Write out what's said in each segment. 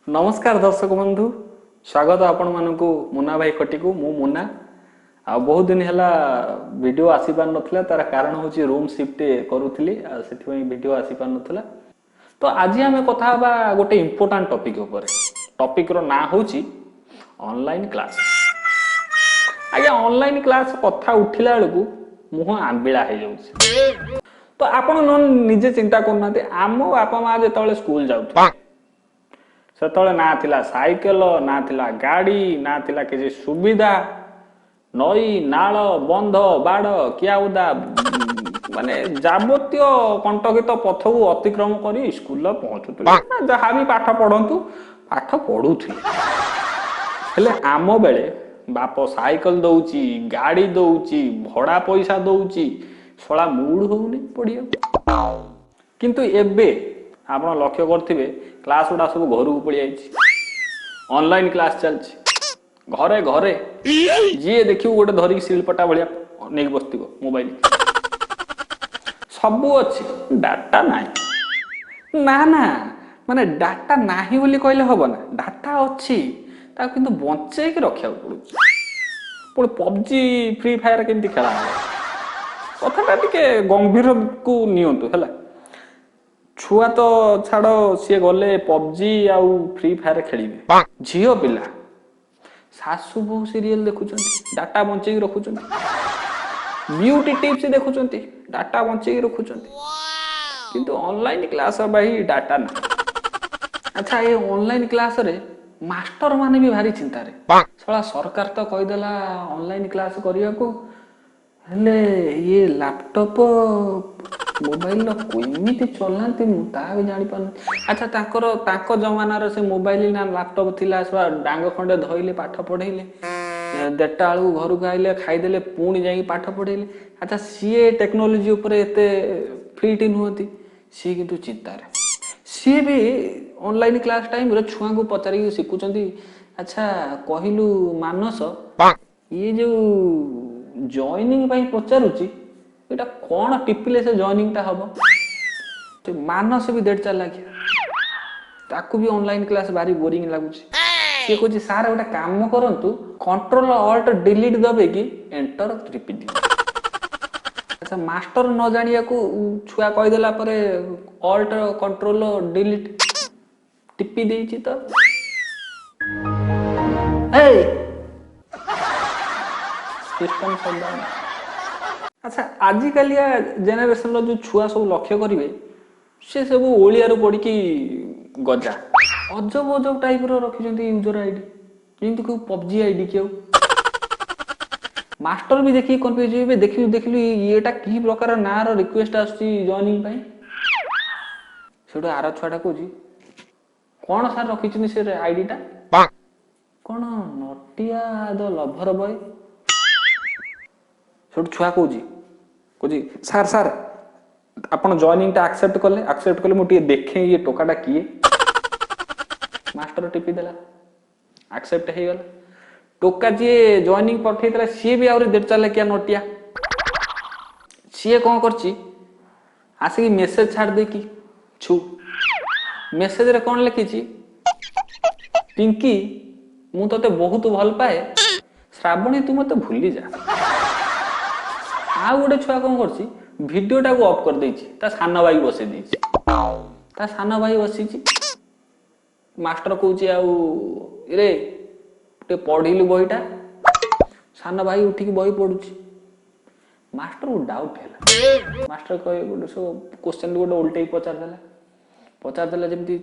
नमस्कार दर्शक बंधु स्वागत आपण मानकु मुन्ना भाई खटी को मु मुन्ना आ बहुत दिन हैला वीडियो आसी पार नथला तार कारण होची रूम शिफ्ट करूथली आ सेति पई वीडियो आसी पार नथला तो आज हमें कथा बा गोटे इंपोर्टेंट टॉपिक ऊपर टॉपिक रो ना होची ऑनलाइन क्लास आगे ऑनलाइन क्लास कथा उठिला बेलकु मुह आंबिला हे जाउछ तो आपण निजे चिंता करनाते आम बापा माँ जेतले स्कूल जाउथि सेतले ना थिला साइकेल ना थिला गाड़ी ना थिला किसी सुविधा नई नाल बंध बाड़ किआउदा माने जाबतीय कंटकित पथ को अतिक्रम करी स्कूल पहुंचुतले जहाँ भी पाठ पढ़ंतु पाठ पढ़ुथि हेले आम बेले बाप साइकेल दउची गाड़ी दउची भड़ा पैसा दउची सला मूड होउनी पढ़िया किंतु एबे आप लक्ष्य करथिबे क्लास गुड़ा सब घर को पड़ी जाइए ऑनलाइन क्लास चलछि घरे घरे जी देखियो गोटे धरिक शिलपटा भलिया नहीं बसथिबो मोबाइल सब अच्छी डाटा नाही ना ना माने डाटा नाही बोली कहले हबो ना डाटा अच्छी ता किंतु बंचे के रखिया पड़ू पुणी पबजी फ्री फायर केमती खेला कथाटा टिके गंभीर को नियंतु हैला छुआ तो छाड़ सी गले पबजी आउ फ्री फायर खेलिबे झियो पिला सासु बहु सीरियल देखुचंती डाटा बंचेई रखुचंती ब्यूटी टिप्स देखुचंती डाटा बंचेई रखुचंती किंतु ऑनलाइन क्लास भाई डाटा ना अच्छा ये ऑनलाइन क्लास रे मास्टर माने भी भारी चिंता रे सला सरकार तो कहि देला ऑनलाइन क्लास करिया को हेले ये लैपटॉप मोबाइल कोइमिति चलांती मु ता भी जानि पान अच्छा ताको जमानार से मोबाइल ना लैपटॉप थिला सवा डांग खंडे धइले पाठ पढैले देटा आलू घर को आइले खाइदेले पुणी जाई पाठ पढैले अच्छा सीए टेक्नोलॉजी ऊपर एते फिट नुहती सी किंतु चिंता रे सी भी ऑनलाइन क्लास टाइम रे छुआ को पचारि सिकुचंती अच्छा कहिलु मानस ये जो जॉइनिंग पई पचारुची एटा कोन टिपिले से जॉइनिंग ता हबो तो मानस भी डेढ़ चार लाख ताकू भी ऑनलाइन क्लास भारी बोरिंग लागुची से कोची सारे गोटे काम करंतु कंट्रोल ऑल्ट डिलीट दबे कि एंटर टिपि दि अच्छा मास्टर न जानिया को छुआ कहि देला परे ऑल्ट कंट्रोल डिलीट टिपि देछि त हे सिस्टम सब अच्छा आजिकालिया जेनेरेशन जो छुआ सब लक्ष्य करेंगे से सब ओलिया पड़ी कि गजा अजब अजब टाइप रखिंट यूजर आईडी जमी कौ पबजी आईडी क्यों मास्टर भी देखिए कन्फ्यूज हे देखिलु देखिलु येटा कि प्रकार ना रिक्वेस्ट आसुची जॉइनिंग से आर छुआटा कौच कौन सार रखी से आईडी टा कौन नटिया द लभर बॉय छोट छुआ कौची सार सार आपन जॉइनिंग टा एक्सेप्ट कले मुझे देखे ये टोकाटा किए मास्टर टिपी देला एक्सेप्ट हे गला टोका जी जॉइनिंग पठे देला सी भी आउरी देर चले क्या नोटिया सी कोन करची आसी मेसेज छाड़ दे कि छु मेसेज रे कोन लिखिची पिंकी मु तते बहुत भल पाए श्रावणी तू मते भूली जा आ गोटे छुआ कौन करछि वीडियोटा को ऑफ कर देछि ता सानो भाई बसे देछि ता सानो भाई बसिछि मास्टर कहउछि आ रे ते पढिलु बहिटा सानो भाई उठी बही पढुछि मास्टर को डाउट हैला मास्टर कहे गोटे सो क्वेश्चन गोटे उल्टे पचार देला जेमति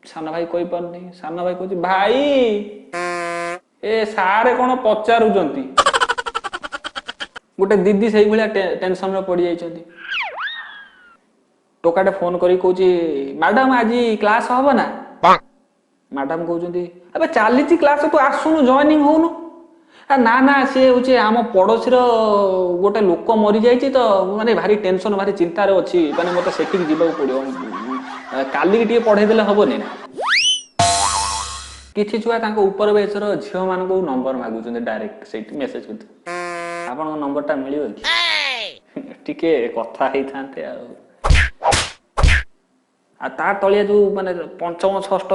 सानो भाई कहि पारनी सानो भाई कहउछि भाई ए सारे कोन पचारुजंती गोटे दीदी से भाया टेंशन में पड़ जाइछंती टोकाटे फोन करी कहउछि मैडम आज क्लास हबो ना मैडम कहउछंती अबे चालीची क्लास तू आसुनु जॉइनिंग होनु ना ना से होछि आम पड़ोसी रो गोटे लोक मरी जाइछि तो माने भारी टेंशन भारी चिंता रे अछि माने मते सेटिंग जीवा पड़ियो काली टिके पढे देले हबो नै किछि छुआ तांको ऊपर बेचर झियो मान को नंबर मागुछंती डायरेक्ट सेट मेसेज करते आपन नंबर टा मिलियो कि टिके कथा हेई थांते आ आ ता तलिया जो माने पंचम षष्ठ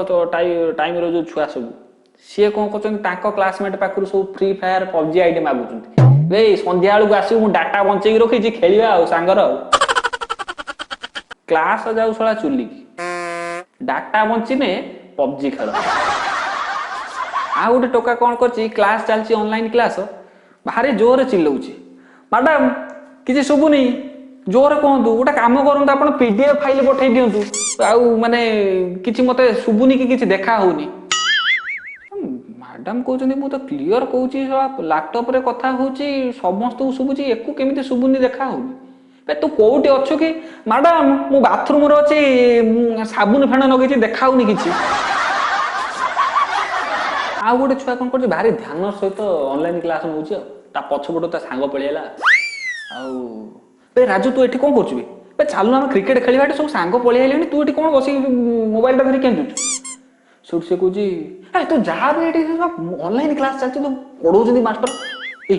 टाइम रो जो छुआ सब सी कौन कर क्लासमेट पाखु सब फ्री फायर पबजी आईडी मागुंट भाई संध्या बेलू आसू मु डाटा बंचेकी रखी खेलिया आ सांगर क्लास जाऊ शला चुली डाटा बंचीने पबजी खेल आ गोटे टोका कौन कर क्लास चलती ऑनलाइन क्लास भारी जोर चिल्लाऊँ मैडम किसी शुभुनी जोर कहतु गोटे कम करूँ आप पीडीएफ फाइल पठे दिंतु आउ माने किसी मत शुभुनी कि देखा होनी मैडम कहते मुझे तो क्लीयर कहूँ लैपटॉप रे कथा हूँ समस्त शुभुची एकू केमी शुभुनी देखा होनी तू कौटी अच्छु कि मैडम मु बाथरूम अच्छी साबुन फेण लगे देखा होनी कि आउ गोटे छुआ कौन कर भारी ध्यान सहित ऑनलाइन क्लास नौ पछपट ता सांग पलैला आउ राजू तू ये कौन कर चलू आम क्रिकेट खेल सब सांग पलैले तू ये कौन बस मोबाइल टा धरी केंचुचु सुट से कहे तू जहाँ भी ऑनलाइन क्लास चलती तू पढ़ाऊँ मास्टर ए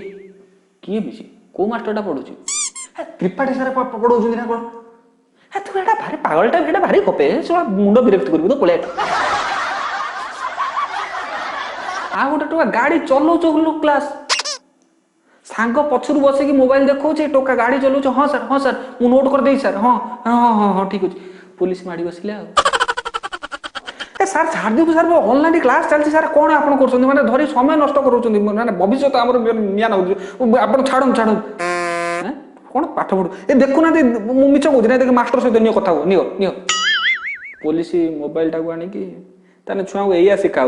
किए भी कौ मास्टर पढ़ू त्रिपाठी सारे पढ़ाऊँ ना कौन तू एटा भारी पागलटा भारी कपे मुंड विरक्त कर तो पलैया आ गोटे टोका गाड़ी चलाऊ क्लास सांग पछरू बसिकी मोबाइल देखा टोका गाड़ी चलाऊ हाँ सर मु नोट कर दे सर हाँ हाँ हाँ हाँ ठीक अच्छे पुलिस माड़ी बसिले सर छाड़ दियो सर ऑनलाइन क्लास चलती सर कौन आप माने धरी समय नष्ट करोचंदी माने भविष्य आमर निया नौ आप छाड़ छाड़ कौन पाठ पढ़ू ए देखु ना मु मिछ कहूँ ना देख मास्टर सहित नियो कथा नियो नियो पुलिस मोबाइल टाको आनिकी ताने छुआ को एया शिखा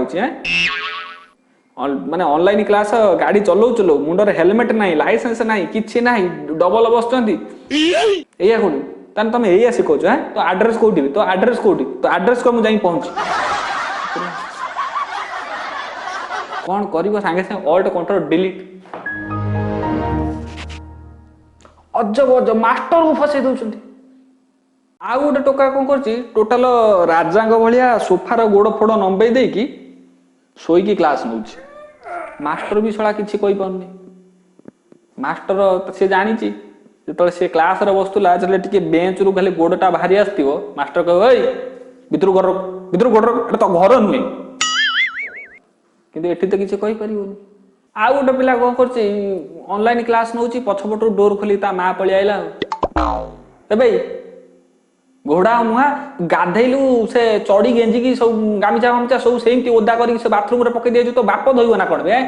माने ऑनलाइन क्लास गाड़ी चलाऊ मुंडर हेलमेट ना लाइसेंस ना कि ना डबल बसुँच एया कौन ताने तुम एया शिखौच है तो आड्रेस कौटी तो आड्रेस कौटी तो आड्रेस को मुझे पहुँच कौन कर सागे सागे ऑल्ट कंट्रोल डिलीट अजब अजब मास्टर को फसई दौरान आउ गोटे टोका कौन कर टोटाल राजांग भाया सोफार गोड़ फोड़ नंबे देकी शोईकी क्लास नौ मास्टर भी शला किसी कहीपरनी मास्टर सी जानी जो सी क्लास बसुला टे बेंच रू खाली गोड़टा बाहरी आसो मास्टर कह भितर गोड़ रख तो घर नुहे कि एठी तो किसी कहीपर आउ गोटे पिला कौन कर ऑनलाइन क्लास नौ पछपटू डोर खोली ता माँ पलि आईला भाई घोड़ा मुहा गाधेलु से चढ़ी गेंजिकी सब गामिचा गामिचा सब सेमती ओदा कर बाथरूम रे पकई दिया तो बाप धोब ना कौन बे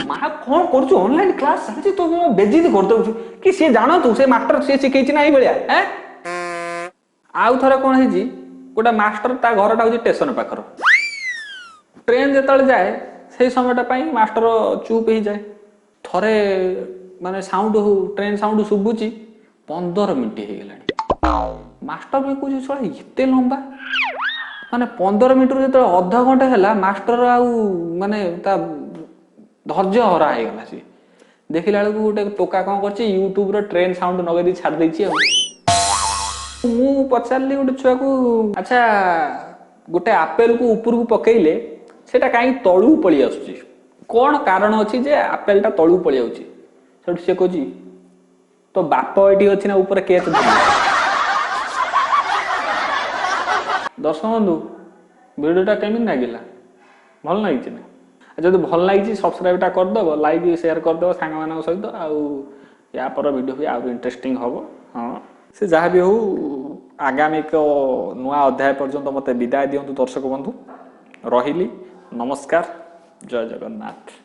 माँ कौन कर ऑनलाइन क्लास चलती तो बेजित करदे कि सी जानतु से मास्टर सी शिखई ना भाया आउ थे कौन है गोटे मास्टर ता घर टा स्टेशन पाखर ट्रेन जो जाए से समय मास्टर चुप हो जाए थरे माने साउंड ट्रेन साउंड शुभुची 15 मिनट हो गला मास्टर भी कह एते लंबा माने 15 मिनट जो अध घंटे है मास्टर आउ माने धैर्य हरा हो गला सी देखला बेलू गोटे टोका कौन कर यूट्यूब ट्रेन साउंड नगे छाड़ देछि मु पचारि गोटे छुआ को अच्छा गोटे आपेल को ऊपर को पकेले सेटा कहीं तलू पलि आसुची कौन कारण अच्छी जे आपेलटा तलू पलि आउची से कहूँ तो बाप ये अच्छी ना ऊपर केस दर्शक बंधु वीडियोटा केमी लगिला भल लगी ना जब भल लगी सब्सक्राइबटा करदेव लाइक शेयर करदेव सांग मान सहित या पर वीडियो भी आउ इंटरेस्टिंग हम हाँ से जहाँ भी हो आगामी एक नुआ अध्याय पर्यंत मत विदाय दिंतु दर्शक बंधु रही नमस्कार जय जगन्नाथ।